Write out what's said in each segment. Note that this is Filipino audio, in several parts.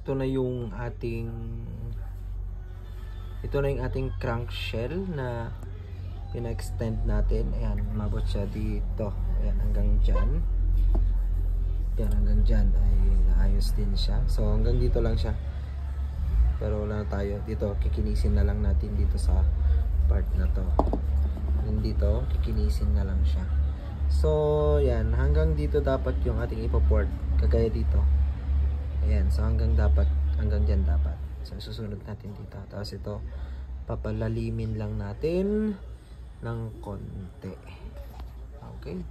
ito na yung ating crankshell na pina-extend natin. Ayan, umabot siya dito. Ayan, hanggang dyan. Ayan, hanggang dyan ay naayos din siya. So, hanggang dito lang siya. Pero wala na tayo. Dito, kikinisin na lang natin dito sa part na to. Dito, kikinisin na lang siya. So, yan. Hanggang dito dapat yung ating ipoport. Kagaya dito. Ayan. So, hanggang dyan dapat. So, susunod natin dito. Tapos ito, papalalimin lang natin ng konti. Okay.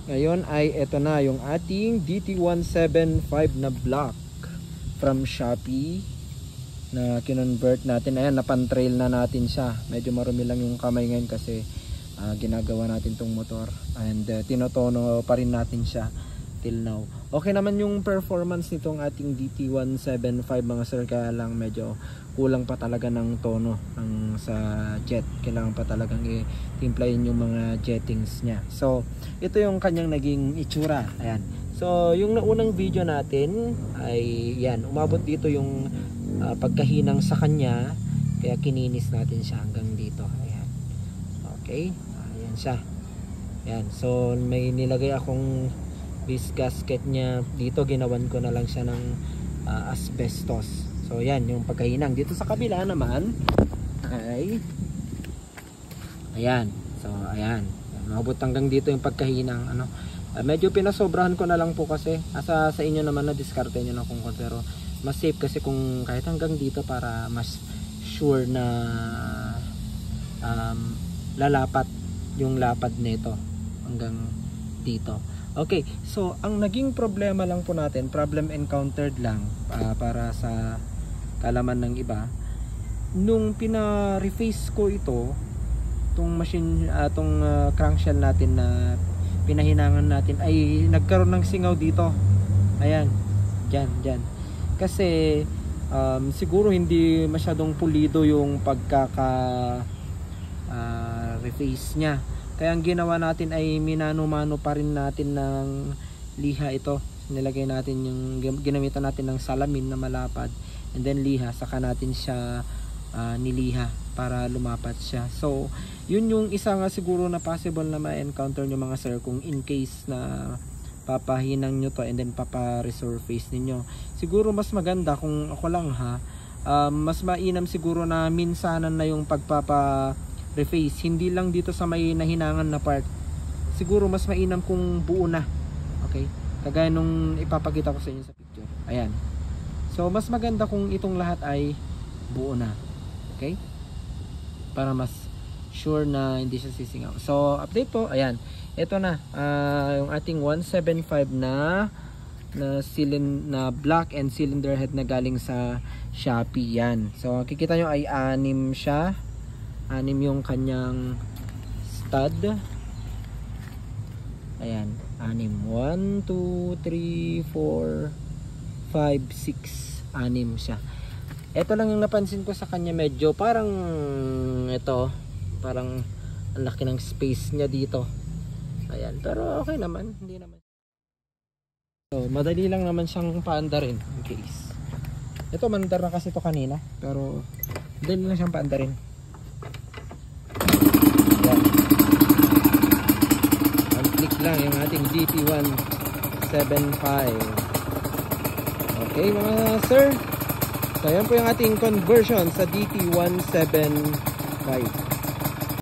Ngayon ay ito na yung ating DT175 na block from Shopee na kinonvert natin. Ayan, napan-trail na natin siya. Medyo marumi lang yung kamay ngayon kasi ginagawa natin tong motor and tinotono pa rin natin siya till now. Okay naman yung performance nitong ating DT175 mga sir, kaya lang medyo kulang pa talaga ng tono sa jet. Kailangan pa talagang i-timplayin yung mga jettings niya. So ito yung kanyang naging itsura. Ayan. So yung naunang video natin ay yan, umabot dito yung pagkahinang sa kanya, kaya kininis natin siya hanggang dito. Ayan. Okay, ayan siya. Ayan. So may nilagay akong base gasket niya dito, ginawan ko na lang siya ng asbestos. So yan yung pagkahinang. Dito sa kabila naman ay ayan. So ayan, umabot hanggang dito yung pagkahinang medyo pinasobrahan ko na lang po kasi sa inyo naman na diskarte nyo na kung pero mas safe kasi kung kahit hanggang dito para mas sure na lalapat yung lapad nito hanggang dito. Okay, so ang naging problema lang po natin, problem encountered lang para sa kalaman ng iba, nung pina-reface ko ito, tong machine, tong crankshell natin na pinahinangan natin, ay nagkaroon ng singaw dito. Ayan, dyan. Kasi siguro hindi masyadong pulido yung reface niya. Kaya ang ginawa natin ay minano-mano pa rin natin ng liha ito. Nilagay natin ginamitan natin ng salamin na malapad and then liha, saka natin siya niliha para lumapat siya. So yun yung isa nga siguro na possible na ma-encounter nyo mga sir kung in case na papahinang nyo to and then papa-resurface ninyo. Siguro mas maganda kung ako lang mas mainam siguro na minsanan na yung pagpapa-reface, hindi lang dito sa may nahinangan na part. Siguro mas mainam kung buo na. Okay? Kagaya nung ipapakita ko sa inyo sa picture. Ayan. So mas maganda kung itong lahat ay buo na. Okay? Para mas sure na hindi siya sisingaw. So update po. Ayan. Ito na yung ating 175 na block and cylinder head na galing sa Shopee. Yan. So kikita nyo ay 6 siya. 6 yung kanyang stud. Ayan. 6. 1, 2, 3, 4, 5, 6. 6 siya. Ito lang yung napansin ko sa kanya, medyo parang parang ang laki ng space niya dito. Ayan, pero okay naman, hindi naman. So, madali lang naman siyang paandarin in case. Ito, mandar na kasi ito kanina, pero madali lang siyang paandarin. Ayan. One-click lang yung ating DT175. Okay mga sir. So, ayan po yung ating conversion sa DT175.